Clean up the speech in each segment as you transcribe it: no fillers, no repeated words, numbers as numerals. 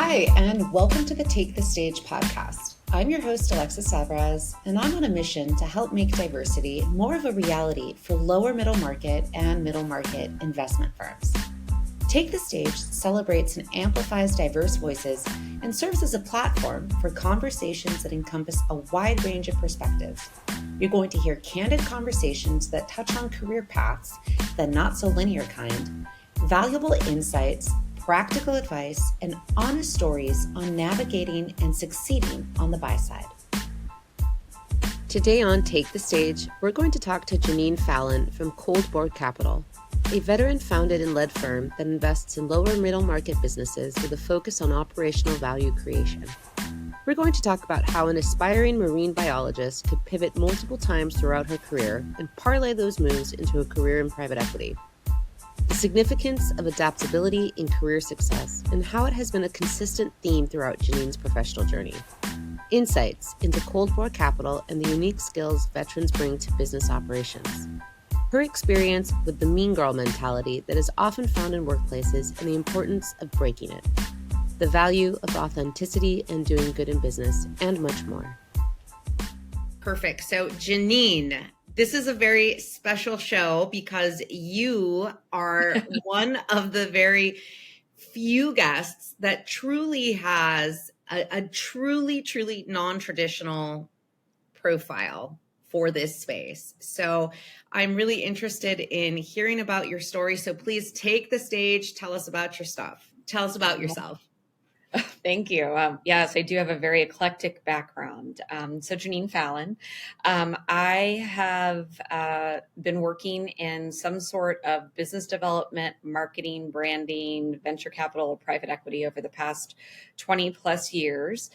Hi, and welcome to the Take the Stage podcast. I'm your host, Alexis Alvarez, and I'm on a mission to help make diversity more of a reality for lower middle market and middle market investment firms. Take the Stage celebrates and amplifies diverse voices and serves as a platform for conversations that encompass a wide range of perspectives. You're going to hear candid conversations that touch on career paths, the not so linear kind, valuable insights, practical advice, and honest stories on navigating and succeeding on the buy side. Today on Take the Stage, we're going to talk to Genine Fallon from Cold Boar Capital, a veteran-founded and led firm that invests in lower middle market businesses with a focus on operational value creation. We're going to talk about how an aspiring marine biologist could pivot multiple times throughout her career and parlay those moves into a career in private equity, the significance of adaptability in career success, and how it has been a consistent theme throughout Genine's professional journey. Insights into Cold Boar Capital and the unique skills veterans bring to business operations. Her experience with the mean girl mentality that is often found in workplaces and the importance of breaking it. The value of authenticity and doing good in business, and much more. Perfect. So Genine, this is a very special show because you are one of the very few guests that truly has a truly non-traditional profile for this space. So I'm really interested in hearing about your story. So please take the stage. Tell us about your stuff. Tell us about yourself. Thank you. Yes, I do have a very eclectic background. So Genine Fallon, I have been working in some sort of business development, marketing, branding, venture capital, private equity over the past 20 plus years.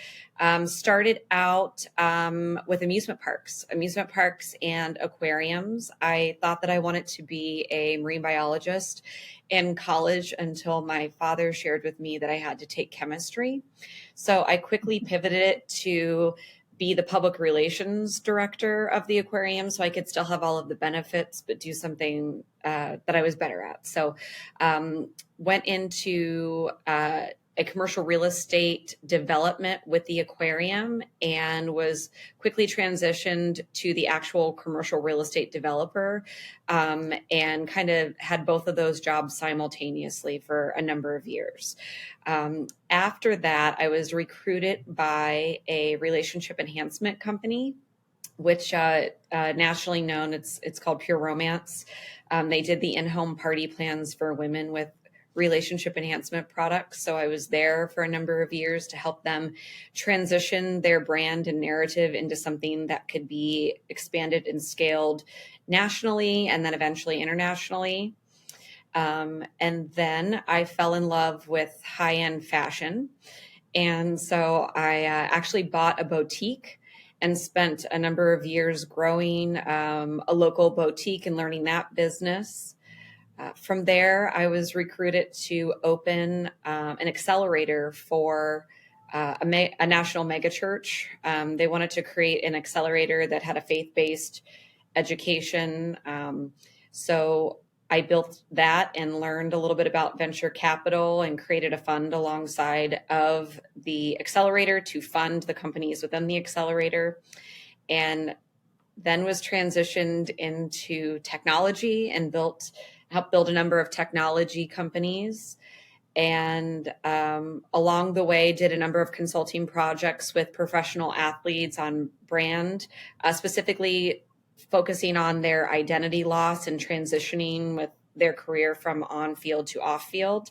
Started out with amusement parks and aquariums. I thought that I wanted to be a marine biologist in college until my father shared with me that I had to take chemistry. So I quickly pivoted to be the public relations director of the aquarium so I could still have all of the benefits, but do something that I was better at. So went into a commercial real estate development with the aquarium and was quickly transitioned to the actual commercial real estate developer, and kind of had both of those jobs simultaneously for a number of years. After that, I was recruited by a relationship enhancement company, which nationally known, it's called Pure Romance. They did the in-home party plans for women with relationship enhancement products. So I was there for a number of years to help them transition their brand and narrative into something that could be expanded and scaled nationally and then eventually internationally. And then I fell in love with high-end fashion. And so I actually bought a boutique and spent a number of years growing a local boutique and learning that business. From there, I was recruited to open an accelerator for a national megachurch. They wanted to create an accelerator that had a faith-based education. So I built that and learned a little bit about venture capital and created a fund alongside of the accelerator to fund the companies within the accelerator. And then was transitioned into technology and helped build a number of technology companies. And along the way, did a number of consulting projects with professional athletes on brand, specifically focusing on their identity loss and transitioning with their career from on field to off field,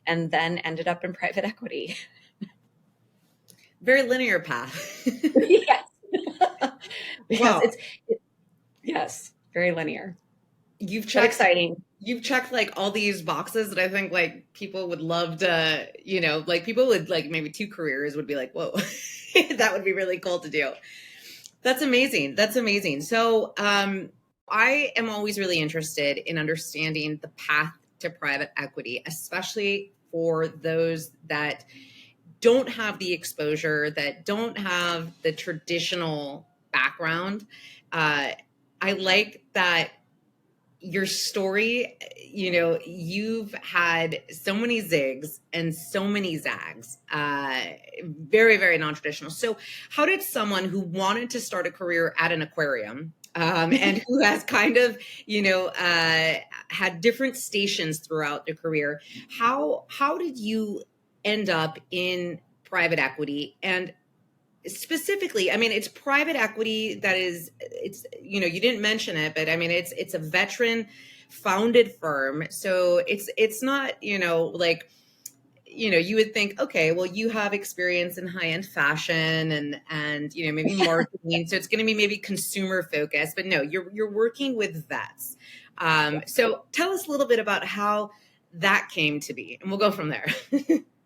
and then ended up in private equity. Very linear path. Yes. Wow. Yes, very linear. You've But checked exciting. You've checked like all these boxes that I think like people would love to, like people with like maybe two careers would be like, whoa, that would be really cool to do. That's amazing. That's amazing. So I am always really interested in understanding the path to private equity, especially for those that don't have the exposure, that don't have the traditional background. I like that your story, you've had so many zigs and so many zags, very, very non-traditional. So how did someone who wanted to start a career at an aquarium, and who has kind of, had different stations throughout their career, how did you end up in private equity? And specifically, I mean, it's private equity that is, you didn't mention it, but I mean, it's a veteran founded firm. So it's not, like, you would think, okay, well, you have experience in high-end fashion and, maybe marketing. So it's going to be maybe consumer focused, but no, you're working with vets. So tell us a little bit about how that came to be, and we'll go from there.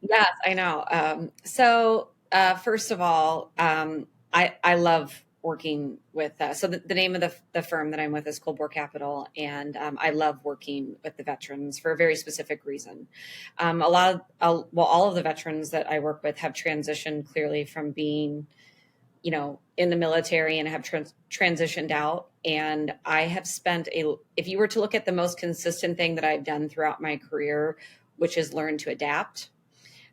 Yes, I know. First of all, I love working with, so the name of the firm that I'm with is Cold Boar Capital. And I love working with the veterans for a very specific reason. All of the veterans that I work with have transitioned clearly from being, in the military and have transitioned out. And I have spent if you were to look at the most consistent thing that I've done throughout my career, which is learn to adapt.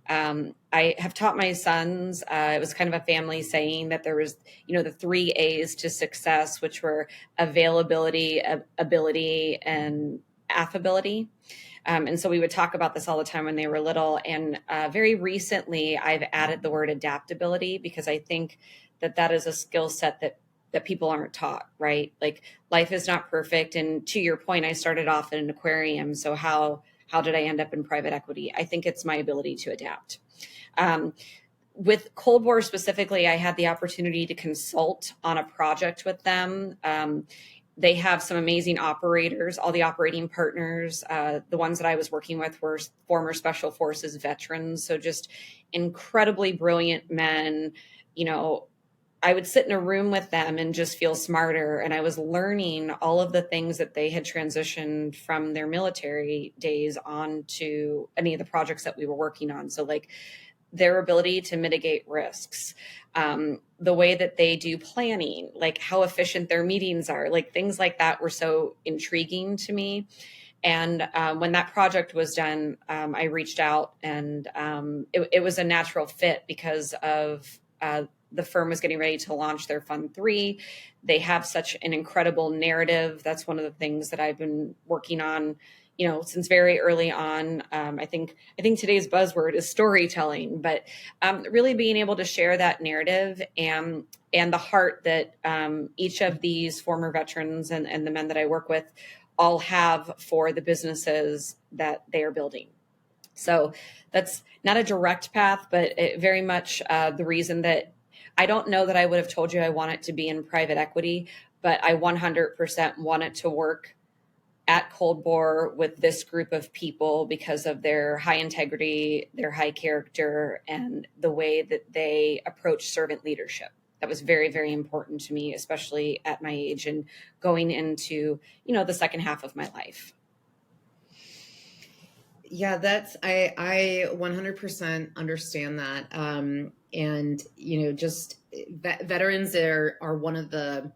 I have taught my sons, it was kind of a family saying that there was, the 3 A's to success, which were availability, ability, and affability. And so we would talk about this all the time when they were little. And very recently, I've added the word adaptability because I think that is a skill set that people aren't taught, right? Like life is not perfect. And to your point, I started off in an aquarium. So how did I end up in private equity? I think it's my ability to adapt. With Cold Boar specifically, I had the opportunity to consult on a project with them. They have some amazing operators, all the operating partners. The ones that I was working with were former Special Forces veterans. So just incredibly brilliant men. I would sit in a room with them and just feel smarter. And I was learning all of the things that they had transitioned from their military days onto any of the projects that we were working on. So like their ability to mitigate risks, the way that they do planning, like how efficient their meetings are, like things like that were so intriguing to me. And when that project was done, I reached out and it was a natural fit because of the firm was getting ready to launch their Fund 3. They have such an incredible narrative. That's one of the things that I've been working on, since very early on. I think today's buzzword is storytelling, but really being able to share that narrative and the heart that each of these former veterans and the men that I work with all have for the businesses that they are building. So that's not a direct path, but it very much the reason that I don't know that I would have told you I want it to be in private equity, but I 100% want it to work at Cold Boar with this group of people because of their high integrity, their high character, and the way that they approach servant leadership. That was very, very important to me, especially at my age and going into, the second half of my life. Yeah, I 100% understand that. And, just veterans are one of the,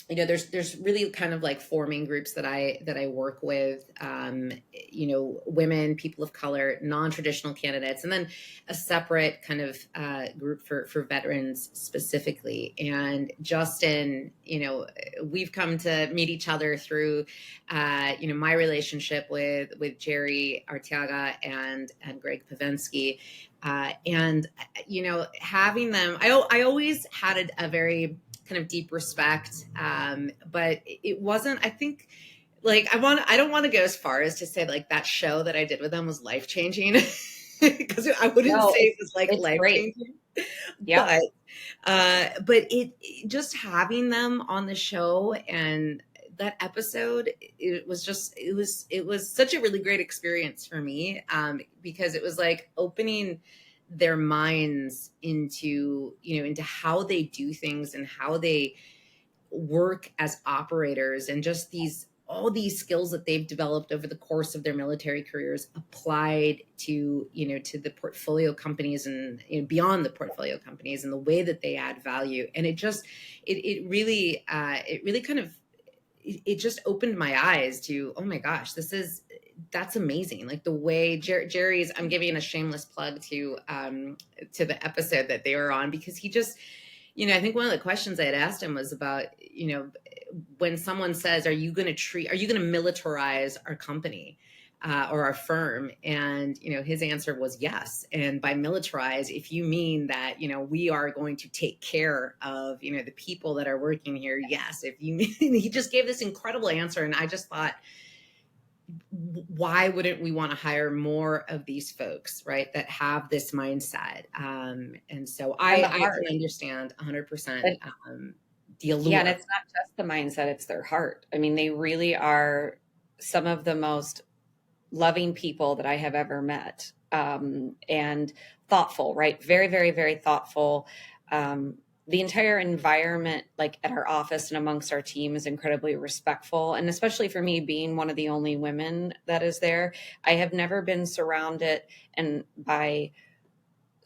there's really kind of like forming groups that I work with, women, people of color, non-traditional candidates, and then a separate kind of group for veterans specifically. And Justin, we've come to meet each other through, my relationship with Jerry Arteaga and Greg Pavensky. And, having them, I always had a very kind of deep respect. But it wasn't, I think, like, I don't want to go as far as to say like that show that I did with them was life-changing because I wouldn't say it was like life-changing. Yeah. But it just having them on the show and that episode, it was such a really great experience for me, because it was like opening their minds into how they do things and how they work as operators, and just all these skills that they've developed over the course of their military careers applied to the portfolio companies and beyond the portfolio companies, and the way that they add value. And it really kind of it just opened my eyes to, oh my gosh, that's amazing. Like the way Jerry's, I'm giving a shameless plug to the episode that they were on, because he just, I think one of the questions I had asked him was about, when someone says, are you going to militarize our company or our firm? And, his answer was yes. And by militarize, if you mean that, we are going to take care of, the people that are working here. Yes. If you mean, he just gave this incredible answer. And I just thought, why wouldn't we want to hire more of these folks, right, that have this mindset? And so I can understand 100% the allure. Yeah, and it's not just the mindset, it's their heart. I mean, they really are some of the most loving people that I have ever met, and thoughtful, right? Very, very, very thoughtful. The entire environment, like at our office and amongst our team, is incredibly respectful. And especially for me, being one of the only women that is there, I have never been surrounded by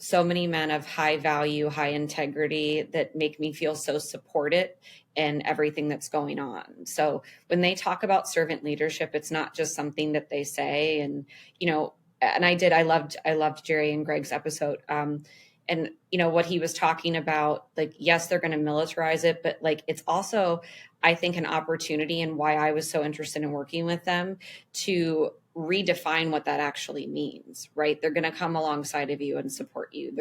so many men of high value, high integrity that make me feel so supported in everything that's going on. So when they talk about servant leadership, it's not just something that they say. And, and I loved Jerry and Greg's episode. And, what he was talking about, like, yes, they're going to militarize it, but like, it's also, I think, an opportunity, and why I was so interested in working with them, to redefine what that actually means, right? They're going to come alongside of you and support you.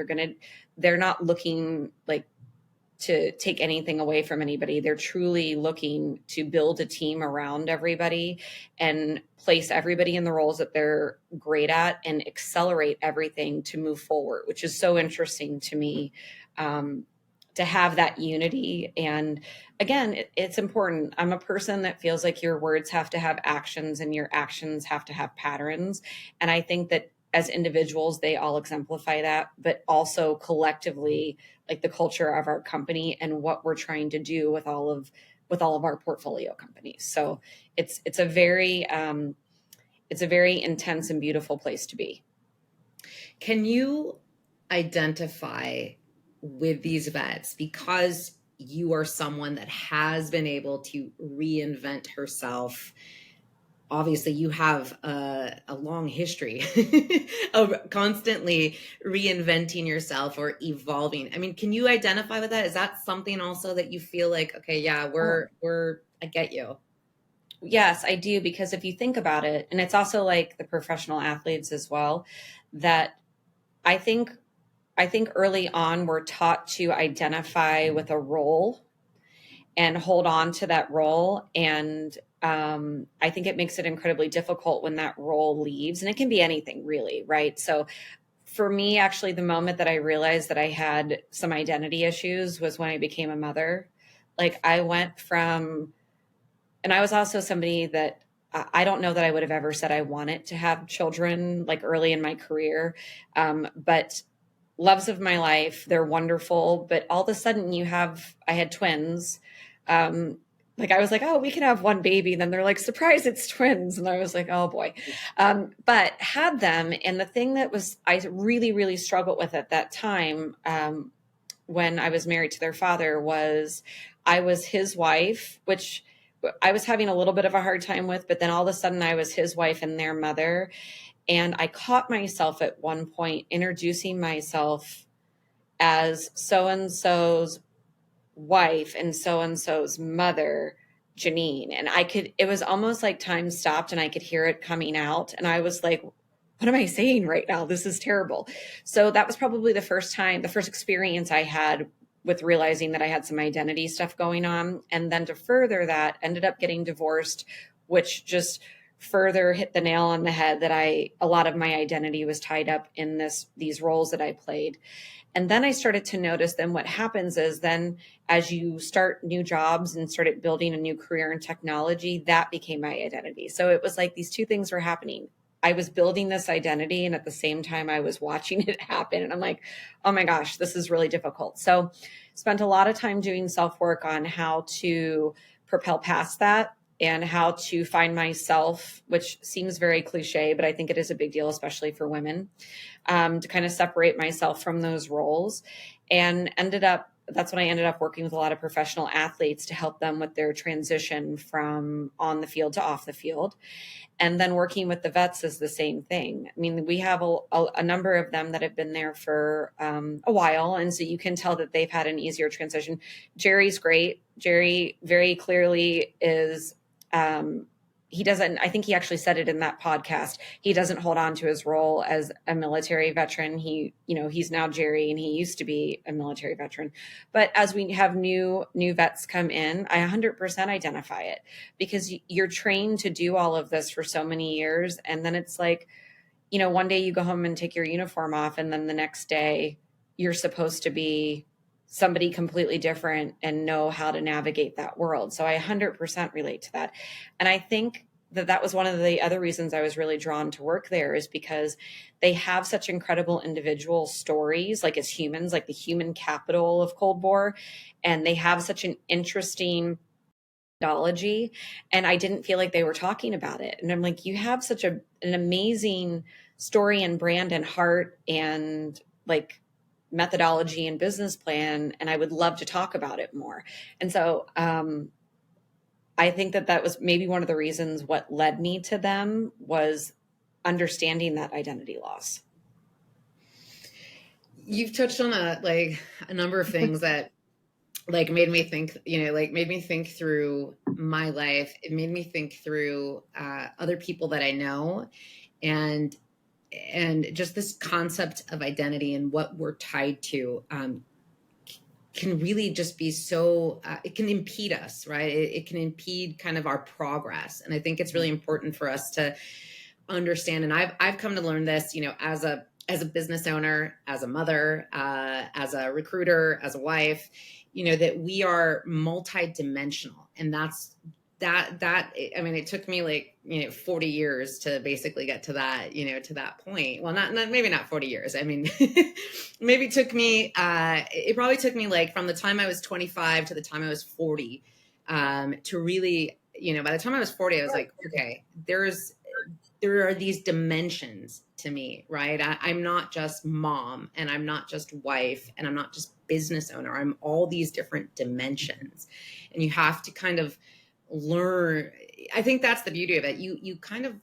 They're not looking like to take anything away from anybody. They're truly looking to build a team around everybody and place everybody in the roles that they're great at and accelerate everything to move forward, which is so interesting to me, to have that unity. And again, it's important. I'm a person that feels like your words have to have actions and your actions have to have patterns. And I think that as individuals, they all exemplify that, but also collectively, like the culture of our company and what we're trying to do with all of our portfolio companies. So it's a very intense and beautiful place to be. Can you identify with these vets, because you are someone that has been able to reinvent herself? Obviously, you have a long history of constantly reinventing yourself or evolving. I mean, can you identify with that? Is that something also that you feel like, okay, yeah, I get you? Yes, I do. Because if you think about it, and it's also like the professional athletes as well, that I think early on we're taught to identify with a role and hold on to that role. And I think it makes it incredibly difficult when that role leaves, and it can be anything really, right? So for me, actually, the moment that I realized that I had some identity issues was when I became a mother. Like I went from, and I was also somebody that I don't know that I would have ever said I wanted to have children like early in my career. But loves of my life, they're wonderful. But all of a sudden I had twins. Like I was like, oh, we can have one baby. And then they're like, surprise, it's twins. And I was like, oh boy. But had them. And the thing that I really, really struggled with at that time, when I was married to their father, was I was his wife, which I was having a little bit of a hard time with, but then all of a sudden I was his wife and their mother. And I caught myself at one point introducing myself as so-and-so's wife and so-and-so's mother, Genine. And it was almost like time stopped and I could hear it coming out. And I was like, what am I saying right now? This is terrible. So that was probably the first experience I had with realizing that I had some identity stuff going on. And then to further that, ended up getting divorced, which just further hit the nail on the head that a lot of my identity was tied up in these roles that I played. And then I started to notice then what happens is then as you start new jobs and started building a new career in technology, that became my identity. So it was like these two things were happening. I was building this identity and at the same time I was watching it happen. And I'm like, oh my gosh, this is really difficult. So spent a lot of time doing self-work on how to propel past that and how to find myself, which seems very cliche, but I think it is a big deal, especially for women, to kind of separate myself from those roles. And ended up that's when I ended up working with a lot of professional athletes to help them with their transition from on the field to off the field. And then working with the vets is the same thing. I mean, we have a number of them that have been there for a while. And so you can tell that they've had an easier transition. Jerry's great. Jerry very clearly is, he doesn't, I think he actually said it in that podcast. He doesn't hold on to his role as a military veteran. He's now Jerry and he used to be a military veteran. But as we have new vets come in, I 100% identify it, because you're trained to do all of this for so many years. And then it's like, one day you go home and take your uniform off, and then the next day you're supposed to be somebody completely different and know how to navigate that world. So I 100% relate to that. And I think that was one of the other reasons I was really drawn to work there, is because they have such incredible individual stories, like as humans, like the human capital of Cold Boar. And they have such an interesting methodology. And I didn't feel like they were talking about it. And I'm like, you have such an amazing story and brand and heart and like methodology and business plan, and I would love to talk about it more. And so I think that was maybe one of the reasons what led me to them, was understanding that identity loss. You've touched on a number of things that made me think through my life. It made me think through other people that I know, and just this concept of identity and what we're tied to can really just be so, it can impede us, right? It can impede kind of our progress. And I think it's really important for us to understand. And I've come to learn this, as a business owner, as a mother, as a recruiter, as a wife, that we are multidimensional. And it took me 40 years to basically get to that, to that point. Well, maybe not 40 years. I mean, maybe it probably took me from the time I was 25 to the time I was 40, to really, by the time I was 40, I was like, okay, there are these dimensions to me, right? I'm not just mom, and I'm not just wife, and I'm not just business owner. I'm all these different dimensions, and you have to kind of learn. I think that's the beauty of it. You kind of,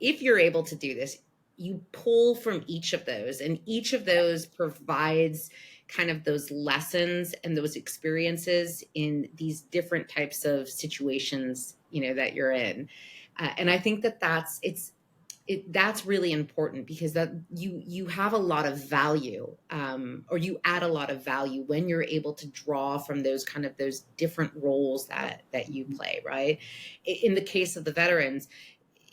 if you're able to do this, you pull from each of those, and each of those provides kind of those lessons and those experiences in these different types of situations, that you're in. And I think that's really important, because that you have a lot of value, or you add a lot of value when you're able to draw from those different roles that you play, right? In the case of the veterans,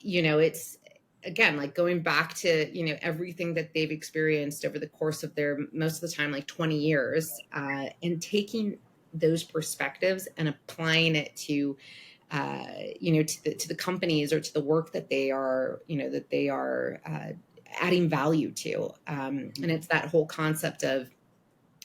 it's, again, like going back to, everything that they've experienced over the course of their, most of the time, 20 years, and taking those perspectives and applying it to, to the companies or to the work that they are, adding value to. And it's that whole concept of,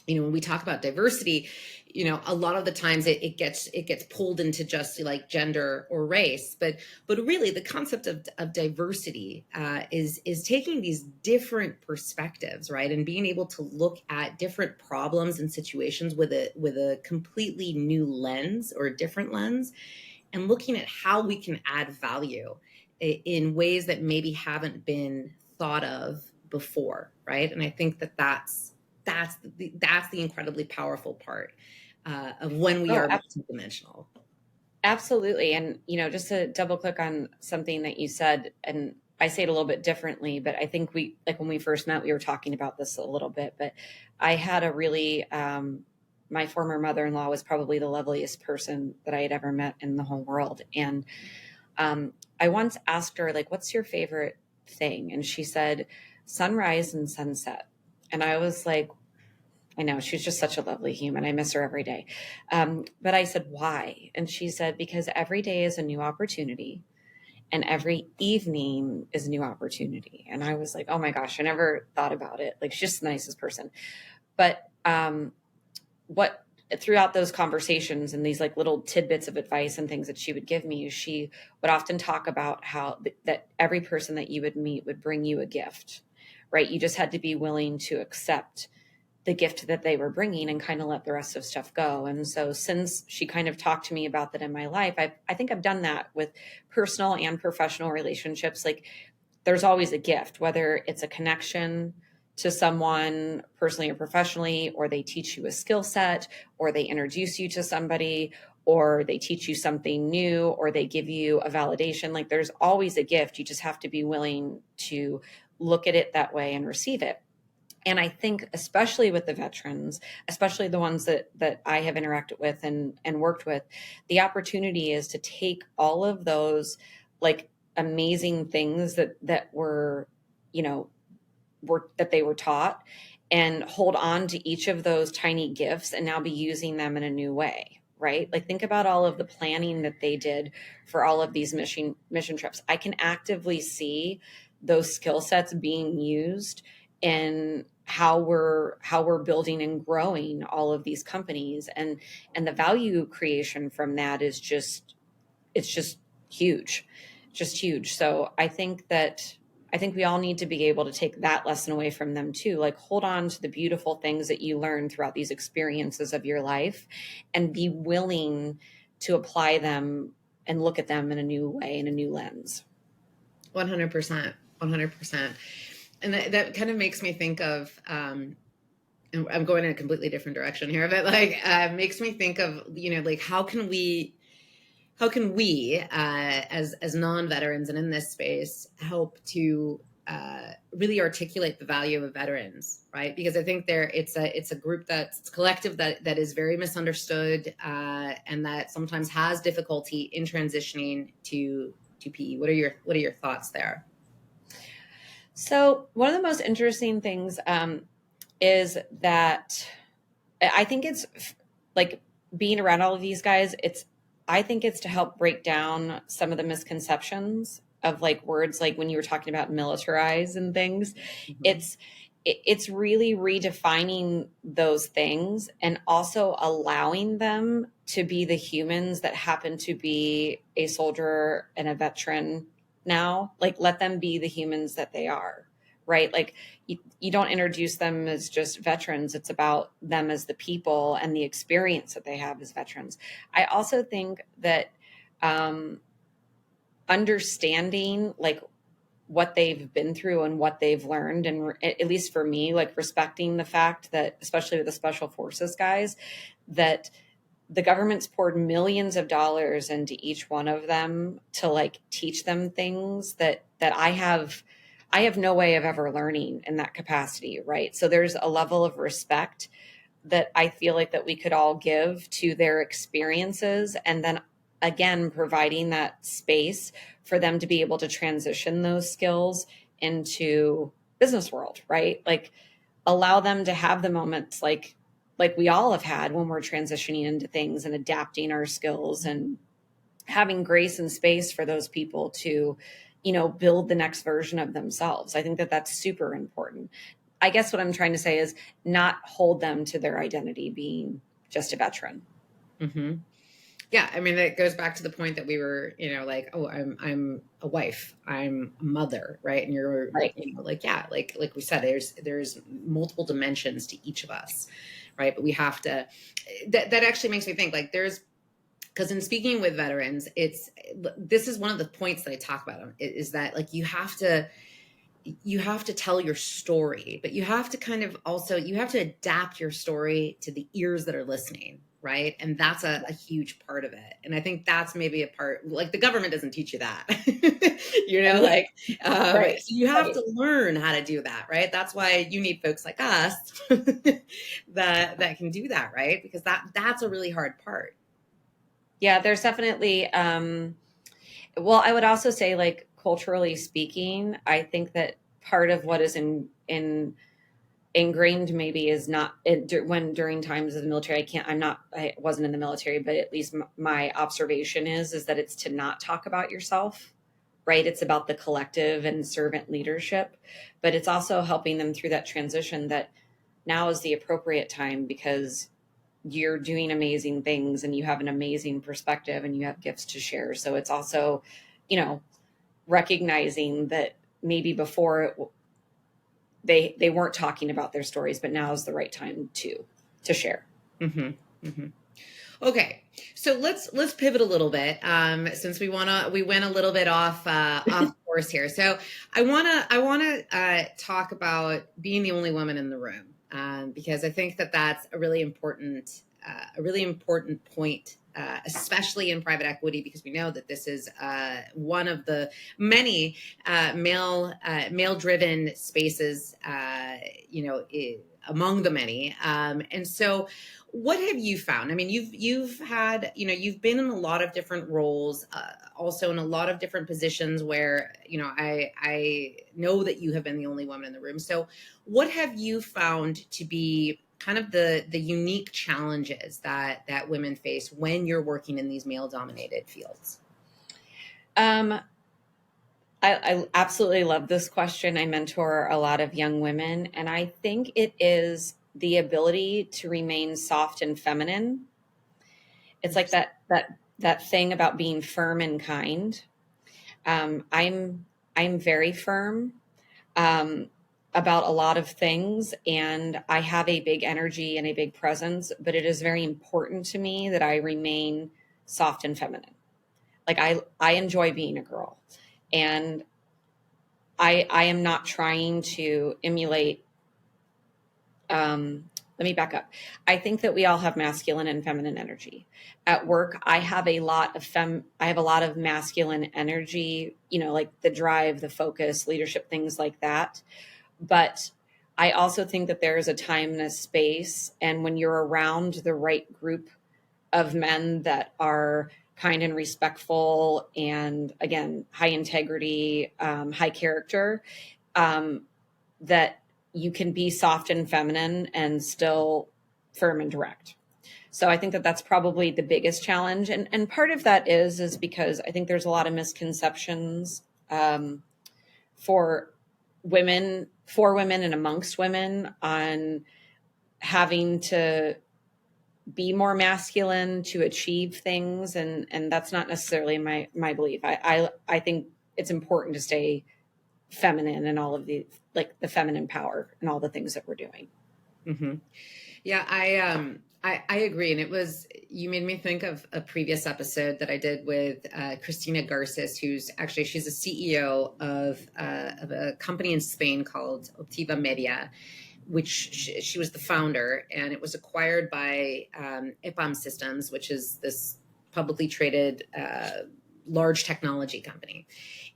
when we talk about diversity, a lot of the times it gets pulled into just gender or race, but really the concept of diversity is taking these different perspectives, right? And being able to look at different problems and situations with a completely new lens, or a different lens, and looking at how we can add value in ways that maybe haven't been thought of before, right? And I think that's the incredibly powerful part of when we are multidimensional. Absolutely. And, just to double click on something that you said, and I say it a little bit differently, but I think when we first met, we were talking about this a little bit, but I had a really, my former mother-in-law was probably the loveliest person that I had ever met in the whole world. And I once asked her, what's your favorite thing? And she said, sunrise and sunset. And I was like, I know, she's just such a lovely human. I miss her every day. But I said, why? And she said, because every day is a new opportunity, and every evening is a new opportunity. And I was like, oh my gosh, I never thought about it. She's just the nicest person. But what throughout those conversations and these little tidbits of advice and things that she would give me, she would often talk about how that every person that you would meet would bring you a gift, right? You just had to be willing to accept the gift that they were bringing and kind of let the rest of stuff go. And so since she kind of talked to me about that in my life, I think I've done that with personal and professional relationships. Like there's always a gift, whether it's a connection to someone personally or professionally, or they teach you a skill set, or they introduce you to somebody, or they teach you something new, or they give you a validation. Like there's always a gift. You just have to be willing to look at it that way and receive it. And I think especially with the veterans, especially the ones that I have interacted with and worked with, the opportunity is to take all of those like amazing things that were, that they were taught, and hold on to each of those tiny gifts and now be using them in a new way, right? Like think about all of the planning that they did for all of these mission trips. I can actively see those skill sets being used in how we're building and growing all of these companies, and the value creation from that is just, it's just huge, So I think we all need to be able to take that lesson away from them too. Like hold on to the beautiful things that you learn throughout these experiences of your life and be willing to apply them and look at them in a new way, in a new lens. 100%. 100%. And that kind of makes me think of, and I'm going in a completely different direction here, but like, makes me think of, like how can we, as non-veterans and in this space, help to really articulate the value of veterans, right? Because I think it's a group it's collective that is very misunderstood, and that sometimes has difficulty in transitioning to PE. What are your thoughts there? So one of the most interesting things is that I think it's like being around all of these guys. I think it's to help break down some of the misconceptions of like words, like when you were talking about militarize and things. Mm-hmm. It's really redefining those things and also allowing them to be the humans that happen to be a soldier and a veteran now. Like let them be the humans that they are, right? Like you don't introduce them as just veterans. It's about them as the people and the experience that they have as veterans. I also think that understanding like what they've been through and what they've learned, and at least for me, like respecting the fact that, especially with the special forces guys, that the government's poured millions of dollars into each one of them to like teach them things that I have no way of ever learning in that capacity, right? So there's a level of respect that I feel like that we could all give to their experiences, and then again providing that space for them to be able to transition those skills into business world, right? Like allow them to have the moments like we all have had when we're transitioning into things and adapting our skills, and having grace and space for those people to, build the next version of themselves. I think that that's super important. I guess what I'm trying to say is not hold them to their identity being just a veteran. Mm-hmm. Yeah. I mean, it goes back to the point that we were, like, oh, I'm a wife, I'm a mother. Right. And you're right. Like, yeah, like we said, there's multiple dimensions to each of us. Right. But we have to, that actually makes me think like because in speaking with veterans, this is one of the points that I talk about is that like, you have to tell your story, but you have to kind of also, you have to adapt your story to the ears that are listening. Right. And that's a huge part of it. And I think that's maybe a part, like the government doesn't teach you that, right. So you have to learn how to do that. Right. That's why you need folks like us that can do that. Right. Because that's a really hard part. Yeah, there's definitely, well, I would also say like culturally speaking, I think that part of what is ingrained maybe is not during times of the military. I wasn't in the military, but at least my observation is that it's to not talk about yourself, right? It's about the collective and servant leadership, but it's also helping them through that transition that now is the appropriate time because you're doing amazing things and you have an amazing perspective and you have gifts to share. So it's also, recognizing that maybe before they weren't talking about their stories, but now is the right time to share. Mm-hmm. Mm-hmm. Okay, so let's pivot a little bit, since we went a little bit off course here. So I wanna talk about being the only woman in the room, because I think that that's a really important point, especially in private equity, because we know that this is one of the many male driven spaces, among the many, and so. What have you found? I mean, you've had, you've been in a lot of different roles, also in a lot of different positions where, I know that you have been the only woman in the room. So what have you found to be kind of the unique challenges that women face when you're working in these male dominated fields? I absolutely love this question. I mentor a lot of young women, and I think it is the ability to remain soft and feminine. It's like that thing about being firm and kind. I'm very firm about a lot of things, and I have a big energy and a big presence, but it is very important to me that I remain soft and feminine. Like I enjoy being a girl, and I am not trying to emulate. Let me back up. I think that we all have masculine and feminine energy. At work, I have a lot of masculine energy, like the drive, the focus, leadership, things like that. But I also think that there is a time and a space. And when you're around the right group of men that are kind and respectful and, again, high integrity, high character, that you can be soft and feminine and still firm and direct. So I think that that's probably the biggest challenge. And part of that is because I think there's a lot of misconceptions for women and amongst women on having to be more masculine to achieve things. And that's not necessarily my belief. I think it's important to stay feminine and all of the feminine power and all the things that we're doing. Mm-hmm. Yeah, I agree. And you made me think of a previous episode that I did with Cristina Garces, she's a CEO of a company in Spain called Optiva Media, which she was the founder, and it was acquired by EPAM Systems, which is this publicly traded large technology company.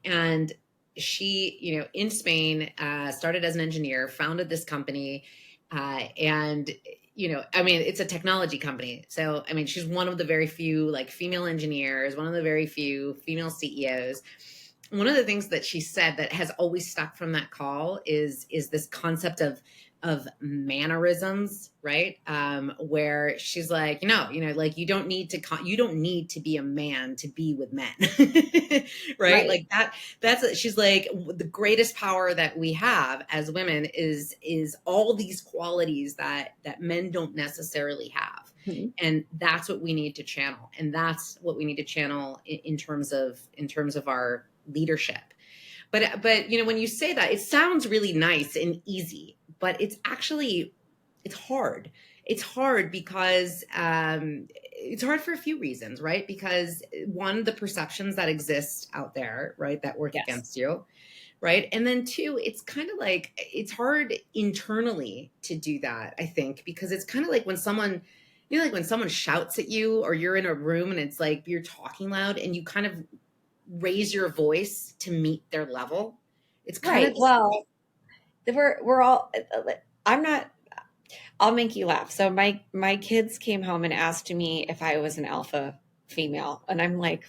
And she, in Spain, started as an engineer, founded this company, and it's a technology company. So, she's one of the very few female engineers, one of the very few female CEOs. One of the things that she said that has always stuck from that call is this concept of mannerisms, right? Where she's like, you don't need to be a man to be with men, right? Like she's like, the greatest power that we have as women is all these qualities that men don't necessarily have. Mm-hmm. And that's what we need to channel. And that's what we need to channel in terms of our leadership. But when you say that, it sounds really nice and easy, but it's hard. It's hard because it's hard for a few reasons, right? Because one, the perceptions that exist out there, right, that work against you, right? And then two, it's kind of like, it's hard internally to do that, I think, because it's kind of like when someone, when someone shouts at you, or you're in a room and it's like you're talking loud and you kind of raise your voice to meet their level. It's kind of we're all, I'll make you laugh. So my kids came home and asked me if I was an alpha female. And I'm like,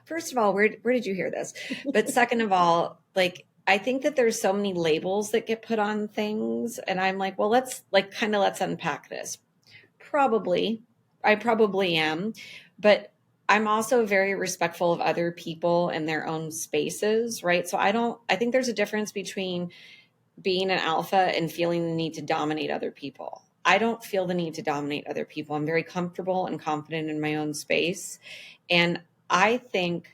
first of all, where did you hear this? But second of all, I think that there's so many labels that get put on things. And I'm like, well, let's unpack this. I probably am, but I'm also very respectful of other people and their own spaces, right? So I think there's a difference between being an alpha and feeling the need to dominate other people. I don't feel the need to dominate other people. I'm very comfortable and confident in my own space. And I think,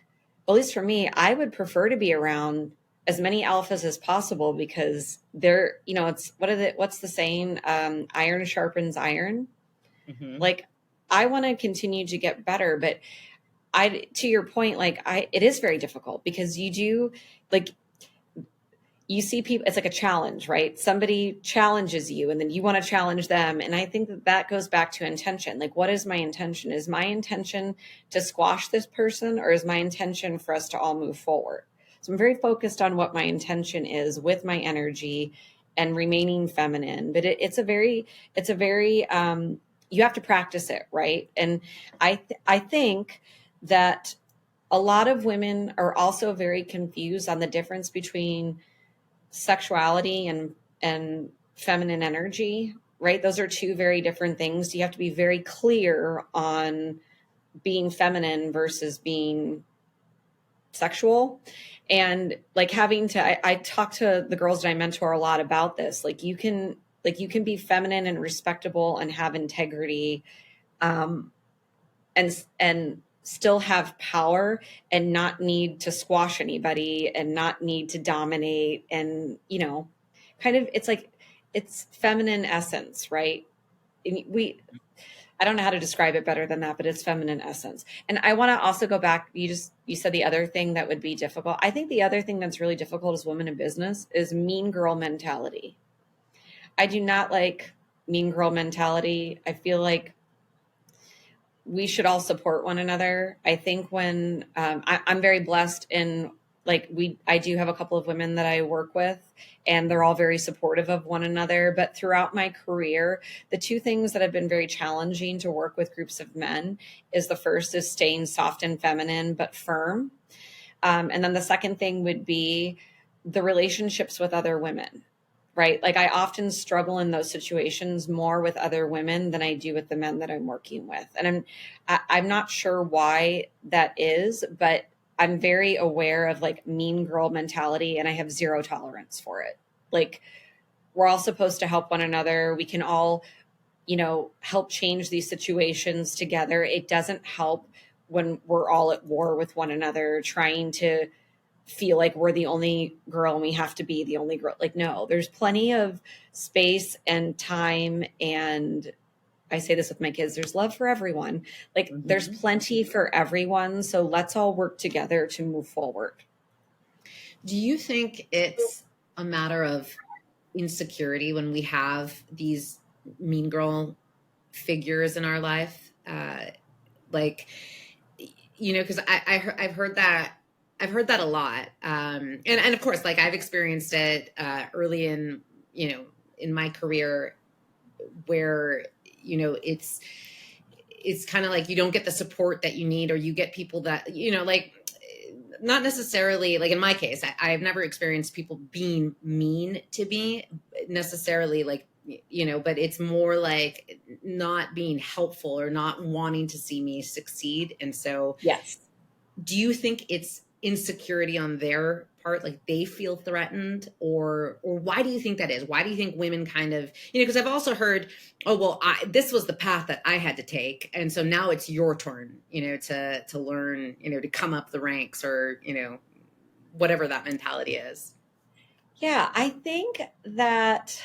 at least for me, I would prefer to be around as many alphas as possible, because they're, it's, what's the saying? Iron sharpens iron. Mm-hmm. Like, I want to continue to get better, but to your point, like, it is very difficult, because you do, like, you see people, it's like a challenge, right? Somebody challenges you and then you want to challenge them. And I think that goes back to intention. Like, what is my intention? Is my intention to squash this person, or is my intention for us to all move forward? So I'm very focused on what my intention is with my energy and remaining feminine. But it's a very, you have to practice it, right? And I think that a lot of women are also very confused on the difference between sexuality and feminine energy, right? Those are two very different things. You have to be very clear on being feminine versus being sexual. And like, having to, I talk to the girls that I mentor a lot about this. Like, you can be feminine and respectable and have integrity, and still have power, and not need to squash anybody, and not need to dominate, and kind of, it's like, it's feminine essence, right? And I don't know how to describe it better than that, but it's feminine essence. And I want to also go back, you said the other thing that would be difficult. I think the other thing that's really difficult as women in business is mean girl mentality. I do not like mean girl mentality. I feel like we should all support one another. I think when I'm very blessed in, like, I do have a couple of women that I work with, and they're all very supportive of one another. But throughout my career, the two things that have been very challenging to work with groups of men is, the first is staying soft and feminine, but firm. And then the second thing would be the relationships with other women. Right? Like, I often struggle in those situations more with other women than I do with the men that I'm working with. And I'm not sure why that is, but I'm very aware of, like, mean girl mentality, and I have zero tolerance for it. Like, we're all supposed to help one another. We can all, help change these situations together. It doesn't help when we're all at war with one another, trying to feel like we're the only girl and we have to be the only girl. Like, no, there's plenty of space and time. And I say this with my kids, there's love for everyone. Like, Mm-hmm. There's plenty for everyone. So let's all work together to move forward. Do you think it's a matter of insecurity when we have these mean girl figures in our life? Because I've heard that. I've heard that a lot. And of course, like, I've experienced it early in my career, where, it's kind of like you don't get the support that you need, or you get people that, like, not necessarily, like in my case, I've never experienced people being mean to me necessarily, like, but it's more like not being helpful or not wanting to see me succeed. And so, yes. Do you think it's insecurity on their part, like they feel threatened, or why do you think that is? Why do you think women kind of, because I've also heard, oh, well, this was the path that I had to take, and so now it's your turn, to learn, to come up the ranks, or whatever that mentality is. Yeah, I think that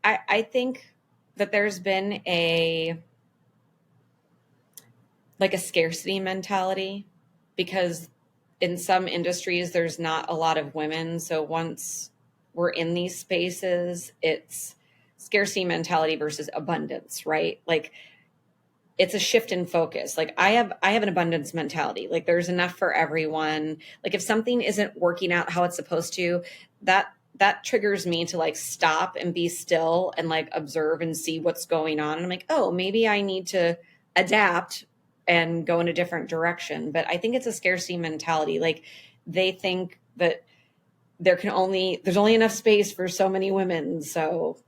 I think that there's been a scarcity mentality, because in some industries there's not a lot of women. So once we're in these spaces, it's scarcity mentality versus abundance, right? Like, it's a shift in focus. Like, I have an abundance mentality. Like, there's enough for everyone. Like, if something isn't working out how it's supposed to, that triggers me to, like, stop and be still and, like, observe and see what's going on. And I'm like, oh, maybe I need to adapt and go in a different direction. But I think it's a scarcity mentality. Like, they think that there's only enough space for so many women. So,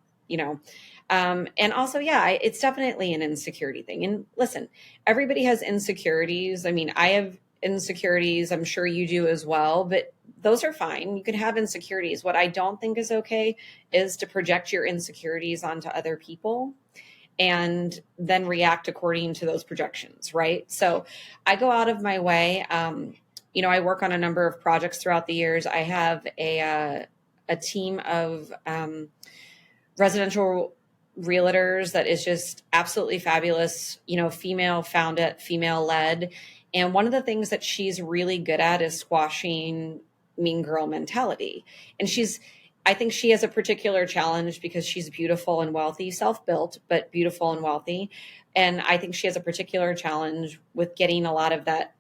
and also, yeah, it's definitely an insecurity thing. And listen, everybody has insecurities. I mean, I have insecurities. I'm sure you do as well, but those are fine. You can have insecurities. What I don't think is okay is to project your insecurities onto other people and then react according to those projections, right? So I go out of my way. I work on a number of projects throughout the years. I have a team of residential realtors that is just absolutely fabulous, female founded, female led. And one of the things that she's really good at is squashing mean girl mentality. And I think she has a particular challenge because she's beautiful and wealthy, self-built, but beautiful and wealthy. And I think she has a particular challenge with getting a lot of that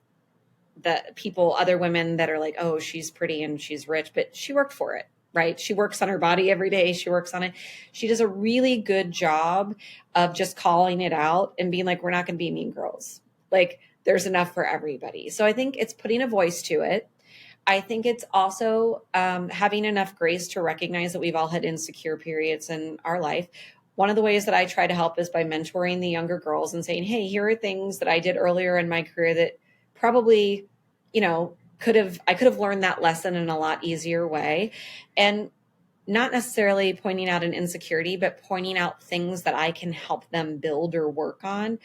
people, other women that are like, oh, she's pretty and she's rich, but she worked for it, right? She works on her body every day. She works on it. She does a really good job of just calling it out and being like, we're not going to be mean girls. Like, there's enough for everybody. So I think it's putting a voice to it. I think it's also having enough grace to recognize that we've all had insecure periods in our life. One of the ways that I try to help is by mentoring the younger girls and saying, hey, here are things that I did earlier in my career that probably, I could have learned that lesson in a lot easier way. And not necessarily pointing out an insecurity, but pointing out things that I can help them build or work on.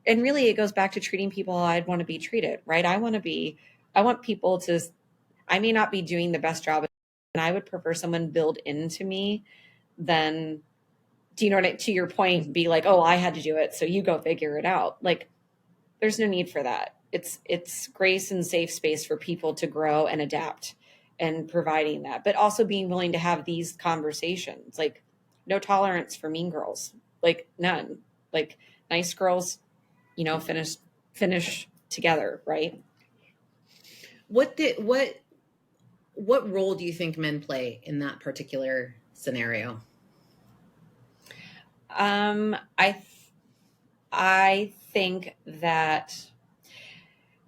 And really it goes back to treating people how I'd want to be treated, right? I want people to, I may not be doing the best job, and I would prefer someone build into me than, to your point, be like, oh, I had to do it, so you go figure it out. Like, there's no need for that. It's grace and safe space for people to grow and adapt, and providing that, but also being willing to have these conversations. Like, no tolerance for mean girls, like none. Like, nice girls, finish together, right? What role do you think men play in that particular scenario? I think that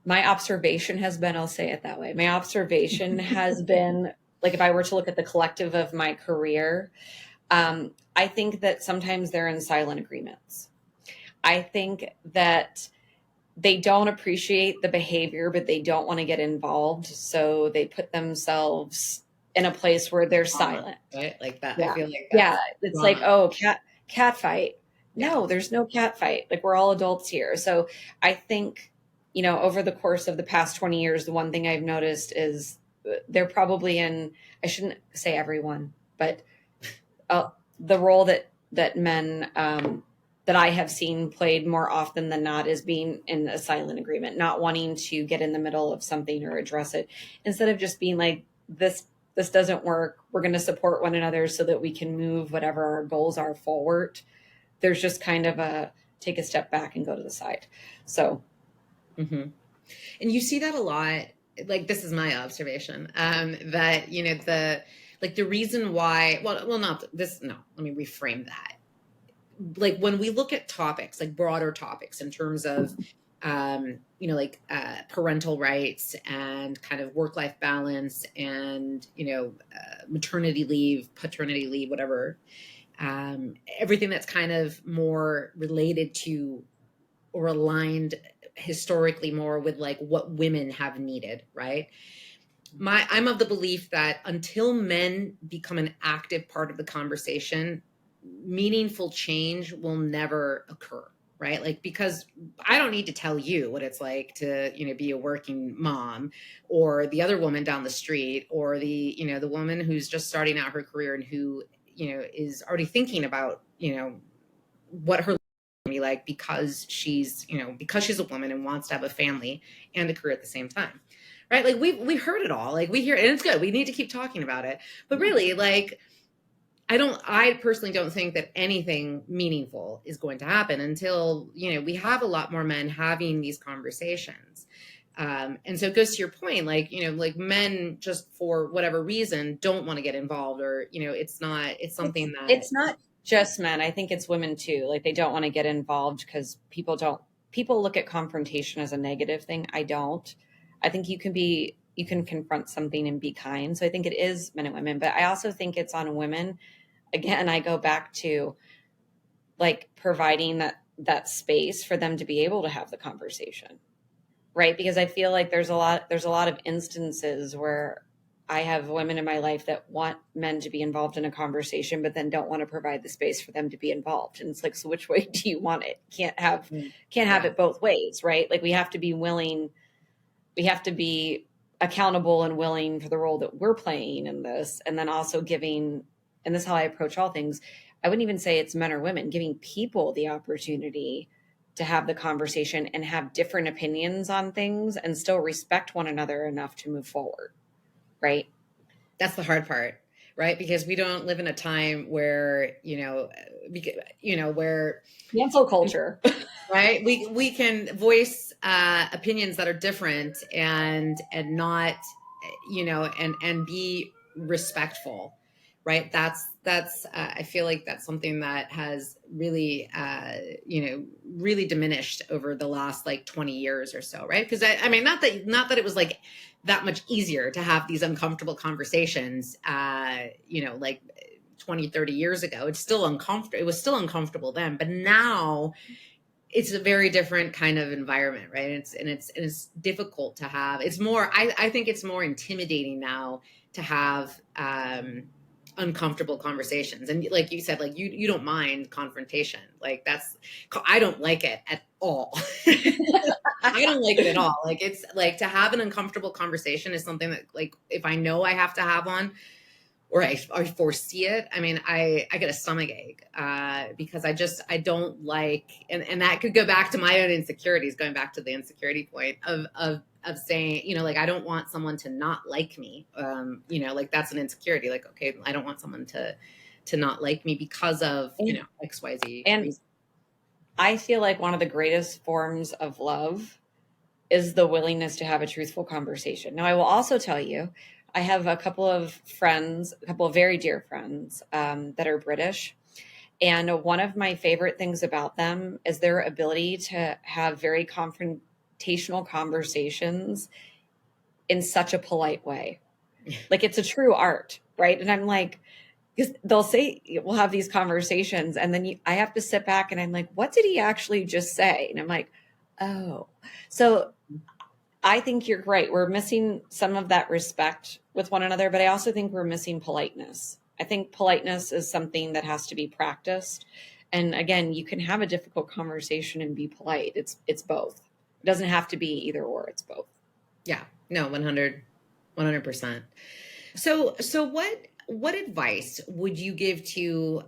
my observation has been, I'll say it that way. My observation has been, like, if I were to look at the collective of my career, I think that sometimes they're in silent agreements. I think that they don't appreciate the behavior, but they don't want to get involved. So they put themselves in a place where they're silent. Right? Like that. Yeah. I feel like yeah. It's like, oh, cat fight. No, Yeah. there's no cat fight. Like, we're all adults here. So I think, over the course of the past 20 years, the one thing I've noticed is they're probably in, I shouldn't say everyone, but the role that men, that I have seen played more often than not is being in a silent agreement, not wanting to get in the middle of something or address it, instead of just being like, this doesn't work. We're going to support one another so that we can move whatever our goals are forward. There's just kind of a take a step back and go to the side. So. Mm-hmm. And you see that a lot. Like, this is my observation, that, the reason why, not this, no, let me reframe that. Like, when we look at topics, like broader topics in terms of, parental rights and kind of work-life balance and, maternity leave, paternity leave, whatever, everything that's kind of more related to or aligned historically more with like what women have needed, right? I'm of the belief that until men become an active part of the conversation, meaningful change will never occur, right? Like, because I don't need to tell you what it's like to, be a working mom, or the other woman down the street, or the woman who's just starting out her career and who, is already thinking about, what her be like because she's a woman and wants to have a family and a career at the same time, right? Like, we heard it all, like we hear it, and it's good. We need to keep talking about it, but really, like, I personally don't think that anything meaningful is going to happen until, we have a lot more men having these conversations. And so it goes to your point, like, like men just for whatever reason don't want to get involved, or, it's something that it's not just men. I think it's women too. Like, they don't want to get involved because people look at confrontation as a negative thing. I don't. I think you can confront something and be kind. So I think it is men and women, but I also think it's on women. Again, I go back to like providing that space for them to be able to have the conversation, right? Because I feel like there's a lot of instances where I have women in my life that want men to be involved in a conversation, but then don't want to provide the space for them to be involved. And it's like, so which way do you want it? Can't have it both ways, right? Like, we have to be willing. We have to be accountable and willing for the role that we're playing in this. And then also giving, and this is how I approach all things. I wouldn't even say it's men or women, giving people the opportunity to have the conversation and have different opinions on things and still respect one another enough to move forward. Right. That's the hard part, right? Because we don't live in a time where, where cancel culture, right? We can voice opinions that are different and not, and be respectful, right? That's I feel like that's something that has really, really diminished over the last like 20 years or so, right? Because I mean, not that it was like that much easier to have these uncomfortable conversations, like 20, 30 years ago. It's still uncomfortable. It was still uncomfortable then, but now it's a very different kind of environment, right? It's difficult to have. It's more, I think it's more intimidating now to have uncomfortable conversations. And like you said, like you don't mind confrontation. Like I don't like it at all. I don't like it at all. Like it's like to have an uncomfortable conversation is something that like, if I know I have to have one, or I foresee it, I mean, I get a stomach ache because I don't like, and that could go back to my own insecurities, going back to the insecurity point of saying, like, I don't want someone to not like me. Like that's an insecurity. Like, okay, I don't want someone to not like me because of, XYZ. And reason. I feel like one of the greatest forms of love is the willingness to have a truthful conversation. Now, I will also tell you, I have a couple of friends, a couple of very dear friends that are British. And one of my favorite things about them is their ability to have very confrontational conversations in such a polite way. Like it's a true art, right? And I'm like, because they'll say, we'll have these conversations and then I have to sit back and I'm like, what did he actually just say? And I'm like, oh, so I think you're right. We're missing some of that respect with one another, but I also think we're missing politeness. I think politeness is something that has to be practiced. And again, you can have a difficult conversation and be polite. It's both. It doesn't have to be either or, it's both. Yeah, no, 100%. So what advice would you give to,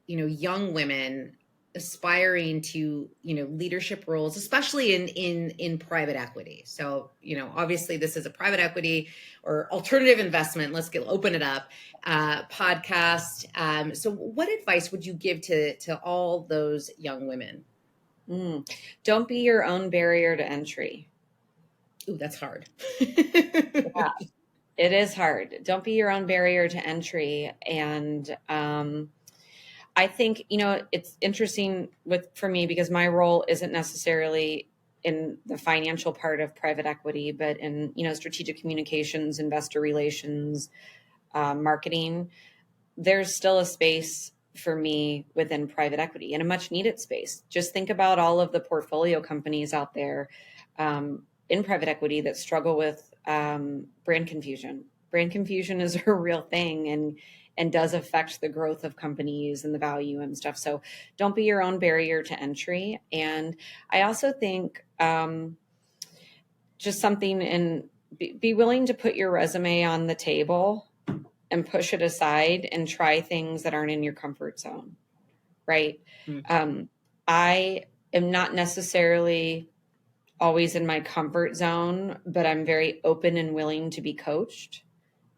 young women aspiring to, leadership roles, especially in private equity? So, obviously this is a private equity or alternative investment. Let's open it up, podcast. So what advice would you give to all those young women? Don't be your own barrier to entry. Ooh, that's hard. Yeah, it is hard. Don't be your own barrier to entry. And, I think, it's interesting for me because my role isn't necessarily in the financial part of private equity, but in, strategic communications, investor relations, marketing. There's still a space for me within private equity and a much needed space. Just think about all of the portfolio companies out there in private equity that struggle with brand confusion. Brand confusion is a real thing and does affect the growth of companies and the value and stuff. So don't be your own barrier to entry. And I also think just something be willing to put your resume on the table and push it aside and try things that aren't in your comfort zone. Right. Mm-hmm. I am not necessarily always in my comfort zone, but I'm very open and willing to be coached.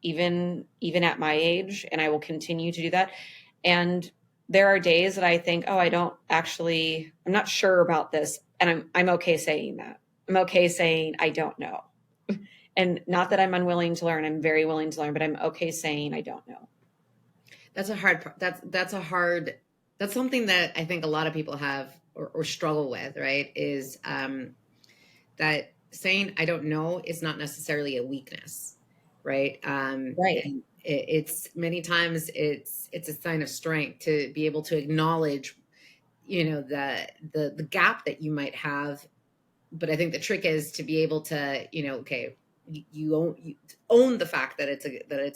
Even at my age, and I will continue to do that. And there are days that I think, I'm not sure about this. And I'm okay saying that. I'm okay saying I don't know. And not that I'm unwilling to learn, I'm very willing to learn, but I'm okay saying I don't know. That's a hard part. That's something that I think a lot of people have or struggle with, right? Is that saying I don't know is not necessarily a weakness. Right. Right. It's many times it's a sign of strength to be able to acknowledge, the gap that you might have. But I think the trick is to be able to, okay, you own the fact that it's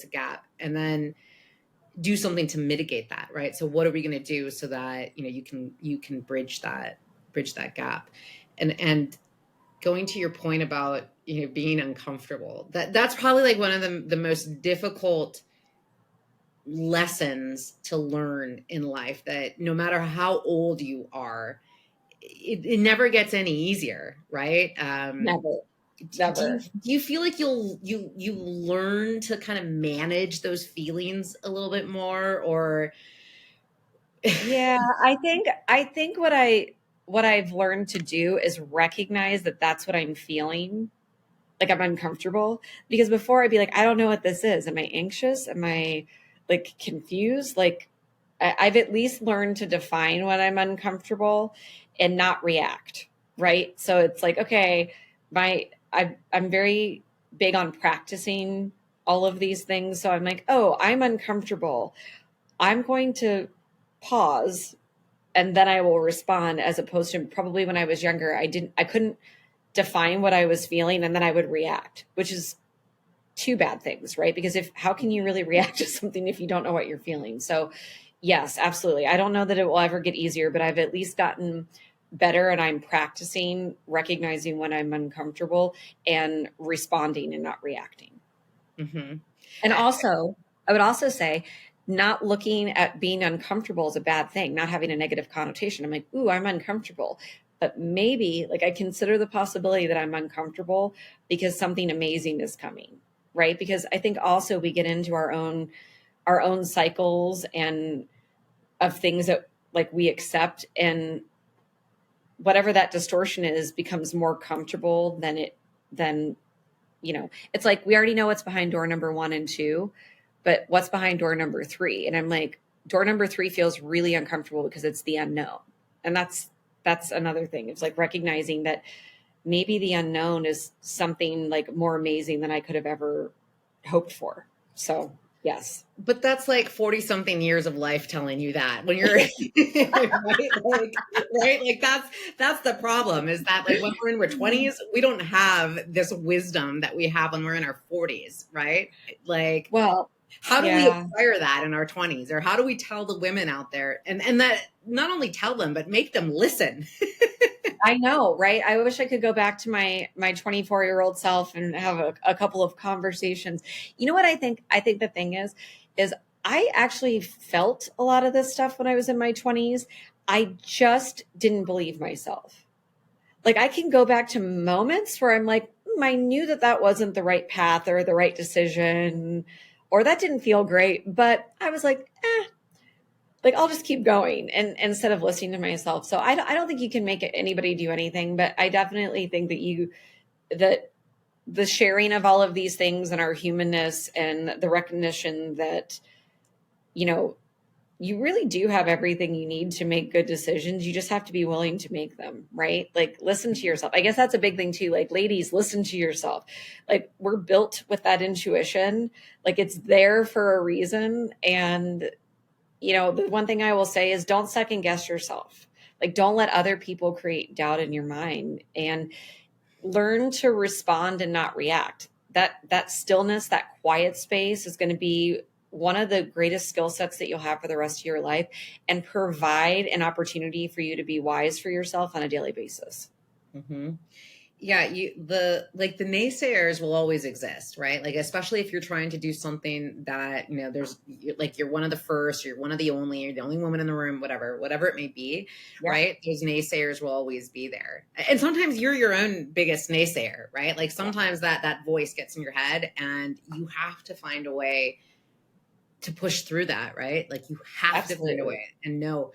a gap, and then do something to mitigate that. Right. So what are we going to do so that, you can bridge that gap? And going to your point about, being uncomfortable, that's probably like one of the most difficult lessons to learn in life, that no matter how old you are, it never gets any easier, right? Never. Do you feel like you learn to kind of manage those feelings a little bit more, or? Yeah, I think what I've learned to do is recognize that that's what I'm feeling. Like I'm uncomfortable, because before I'd be like, I don't know what this is. Am I anxious? Am I like confused? Like I've at least learned to define when I'm uncomfortable and not react. Right. So it's like, okay, I'm very big on practicing all of these things. So I'm like, oh, I'm uncomfortable. I'm going to pause and then I will respond, as opposed to probably when I was younger, I couldn't define what I was feeling and then I would react, which is two bad things, right? Because how can you really react to something if you don't know what you're feeling? So yes, absolutely. I don't know that it will ever get easier, but I've at least gotten better, and I'm practicing recognizing when I'm uncomfortable and responding and not reacting. Mm-hmm. And also, I would also say, not looking at being uncomfortable as a bad thing, not having a negative connotation. I'm like, ooh, I'm uncomfortable. But maybe like I consider the possibility that I'm uncomfortable because something amazing is coming, right? Because I think also we get into our own cycles and of things that like we accept, and whatever that distortion is becomes more comfortable than it's like we already know what's behind door number 1 and 2, but what's behind door number 3? And I'm like, door number 3 feels really uncomfortable because it's the unknown. And that's another thing. It's like recognizing that maybe the unknown is something like more amazing than I could have ever hoped for. So yes. But that's like 40 something years of life telling you that when you're right? Like that's the problem, is that like when we're in our 20s, we don't have this wisdom that we have when we're in our 40s, right? Like, Well, how do we yeah. acquire that in our 20s? Or how do we tell the women out there, and that not only tell them, but make them listen? I know, right? I wish I could go back to my 24-year-old self and have a couple of conversations. You know what I think? I think the thing is I actually felt a lot of this stuff when I was in my 20s. I just didn't believe myself. Like I can go back to moments where I'm like, I knew that that wasn't the right path or the right decision, or that didn't feel great, but I was like, like I'll just keep going, and instead of listening to myself. So I don't think you can make anybody do anything, but I definitely think that the sharing of all of these things and our humanness and the recognition that, you really do have everything you need to make good decisions. You just have to be willing to make them, right? Like listen to yourself. I guess that's a big thing too. Like ladies, listen to yourself. Like we're built with that intuition. Like it's there for a reason. And the one thing I will say is don't second guess yourself. Like don't let other people create doubt in your mind, and learn to respond and not react. That stillness, that quiet space is going to be one of the greatest skill sets that you'll have for the rest of your life, and provide an opportunity for you to be wise for yourself on a daily basis. Mm-hmm. Yeah, the naysayers will always exist, right? Like, especially if you're trying to do something that, you're one of the first, you're one of the only, you're the only woman in the room, whatever it may be, yeah. Right? Those naysayers will always be there. And sometimes you're your own biggest naysayer, right? Like sometimes that voice gets in your head and you have to find a way to push through that, right? Like you have Absolutely. to find a way and know,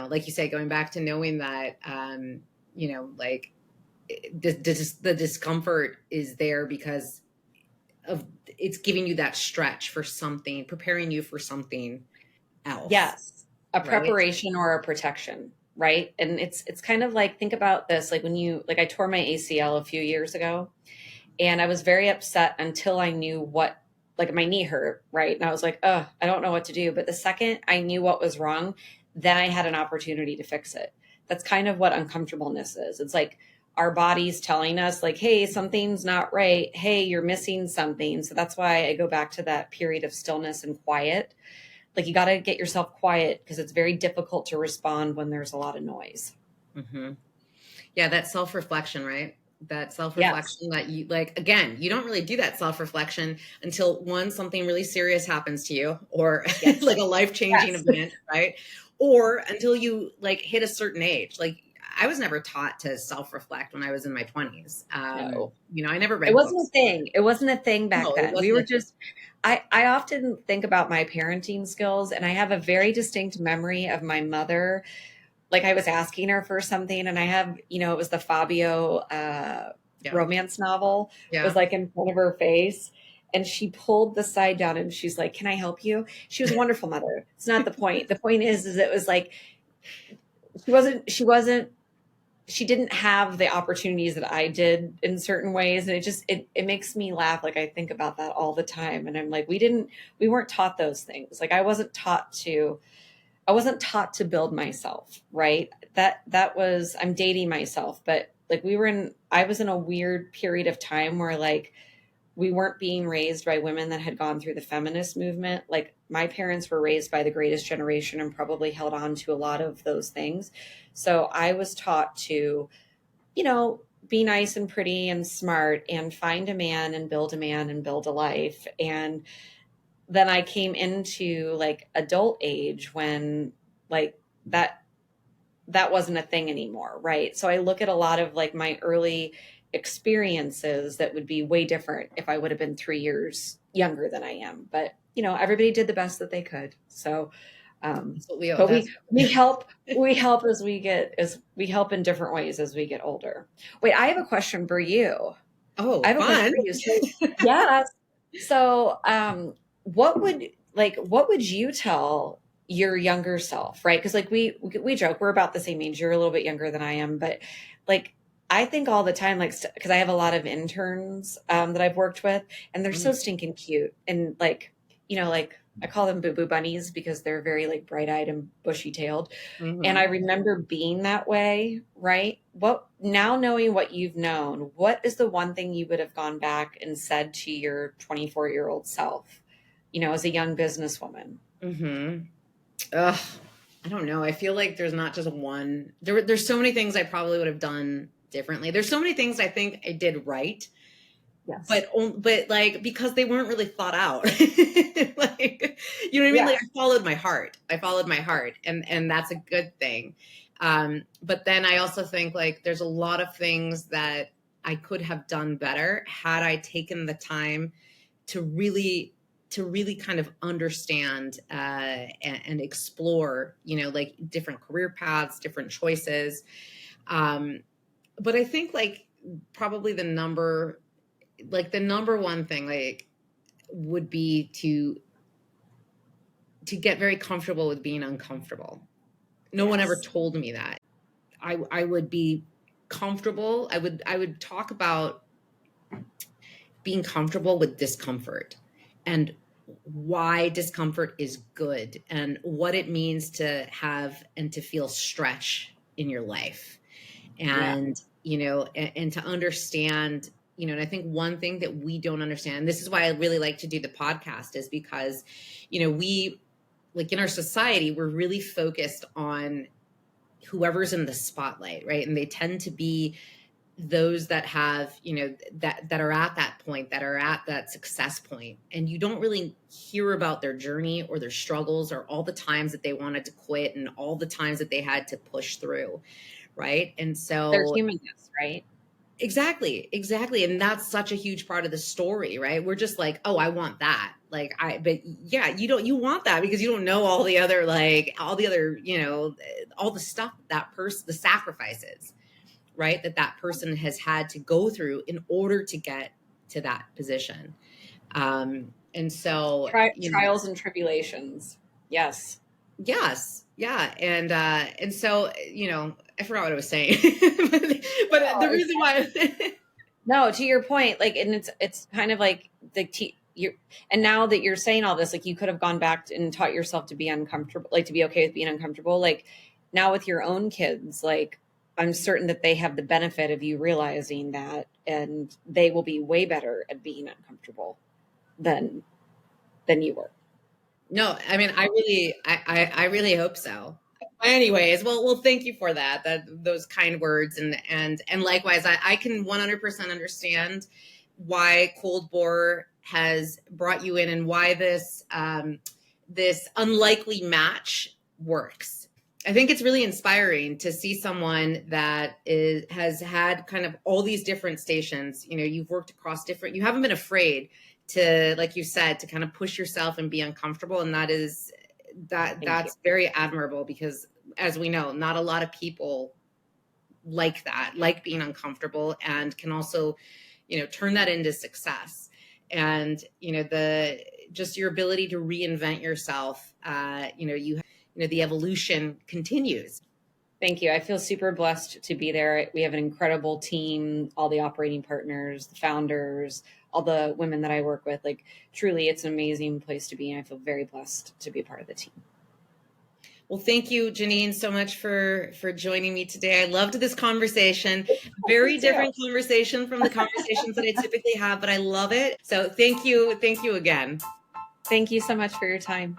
like you say, going back to knowing that, like, the discomfort is there because of it's giving you that stretch for something, preparing you for something else. Yes. A right? preparation or a protection, right? And it's kind of like, think about this, like when I tore my ACL a few years ago, and I was very upset until I knew like my knee hurt, right? And I was like, oh, I don't know what to do. But the second I knew what was wrong, then I had an opportunity to fix it. That's kind of what uncomfortableness is. It's like our body's telling us like, hey, something's not right. Hey, you're missing something. So that's why I go back to that period of stillness and quiet. Like you got to get yourself quiet because it's very difficult to respond when there's a lot of noise. Mm-hmm. Yeah, that self-reflection, right? that Yes. self-reflection that you like, again, you don't really do that self-reflection until one, something really serious happens to you, or Yes. like a life-changing Yes. event, right? Or until you like hit a certain age. Like I was never taught to self-reflect when I was in my 20s. No. I never It read wasn't a books. thing. It wasn't a thing back No, it then. We wasn't were a thing. just I often think about my parenting skills, and I have a very distinct memory of my mother. Like I was asking her for something, and I have, it was the Fabio Yeah. romance novel. It was Yeah. like in front of her face. And she pulled the side down and she's like, "Can I help you?" She was a wonderful mother. It's not the point. The point is it was like she didn't have the opportunities that I did in certain ways. And it makes me laugh. Like I think about that all the time. And I'm like, we weren't taught those things. Like I wasn't taught to build myself, right? That was, I'm dating myself, but like I was in a weird period of time where like we weren't being raised by women that had gone through the feminist movement. Like my parents were raised by the greatest generation and probably held on to a lot of those things. So I was taught to, be nice and pretty and smart and find a man and build a life. And then I came into like adult age when like that wasn't a thing anymore, right? So I look at a lot of like my early experiences that would be way different if I would have been 3 years younger than I am. But everybody did the best that they could. So, That's what we, but that's, we help as we help in different ways as we get older. Wait, I have a question for you. oh, I have a question fun. for you. So, yeah. So, what would you tell your younger self, right? Because like we joke we're about the same age. You're a little bit younger than I am, but like I think all the time, like because I have a lot of interns that I've worked with, and they're so stinking cute, and like like I call them boo boo bunnies because they're very like bright eyed and bushy tailed. And I remember being that way, right? What now knowing what you've known, what is the one thing you would have gone back and said to your 24-year-old self, as a young businesswoman? Mm-hmm. Ugh, I don't know. I feel like there's not just one. There's so many things I probably would have done differently. There's so many things I think I did right, Yes. but like because they weren't really thought out. Like, you know what I mean? Yeah. Like I followed my heart. And that's a good thing. But then I also think like there's a lot of things that I could have done better had I taken the time to really kind of understand and explore, like different career paths, different choices. But I think like probably the number one thing like would be to get very comfortable with being uncomfortable. No one ever told me that. I would be comfortable. I would talk about being comfortable with discomfort and why discomfort is good and what it means to have and to feel stretch in your life. And, and to understand, and I think one thing that we don't understand, this is why I really like to do the podcast, is because, we, like in our society, we're really focused on whoever's in the spotlight, right? And they tend to be those that have, that are at that point, that are at that success point. And you don't really hear about their journey or their struggles or all the times that they wanted to quit and all the times that they had to push through. Right. And so Their humanness, right? Exactly. And that's such a huge part of the story, right? We're just like, oh, I want that. But yeah, you want that because you don't know all the other, all the stuff that person, the sacrifices, right? That person has had to go through in order to get to that position. And so trials and tribulations. Yes. Yes. Yeah. And so, I forgot what I was saying, but the reason why. No, to your point, like, and it's kind of like and now that you're saying all this, like you could have gone back and taught yourself to be uncomfortable, like to be okay with being uncomfortable. Like now with your own kids, like I'm certain that they have the benefit of you realizing that, and they will be way better at being uncomfortable than you were. No, I mean, I really hope so. Anyways, well, thank you for that. Those kind words, and likewise, I can 100% understand why Cold Boar has brought you in and why this unlikely match works. I think it's really inspiring to see someone that has had kind of all these different stations. You've worked across different. You haven't been afraid to, like you said, to kind of push yourself and be uncomfortable, and that's very admirable, because as we know, not a lot of people like that, like being uncomfortable, and can also, turn that into success. And, just your ability to reinvent yourself, the evolution continues. Thank you. I feel super blessed to be there. We have an incredible team, all the operating partners, the founders, all the women that I work with. Like, truly, it's an amazing place to be. And I feel very blessed to be a part of the team. Well, thank you, Genine, so much for joining me today. I loved this conversation. Very different conversation from the conversations that I typically have, but I love it. So thank you. Thank you again. Thank you so much for your time.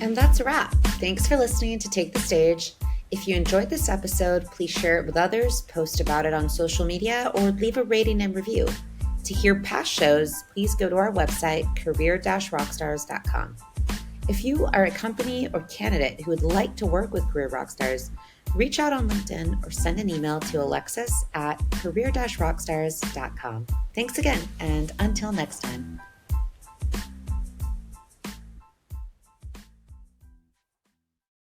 And that's a wrap. Thanks for listening to Take the Stage. If you enjoyed this episode, please share it with others, post about it on social media, or leave a rating and review. To hear past shows, please go to our website, career-rockstars.com. If you are a company or candidate who would like to work with Career Rockstars, reach out on LinkedIn or send an email to Alexis at career-rockstars.com. Thanks again, and until next time.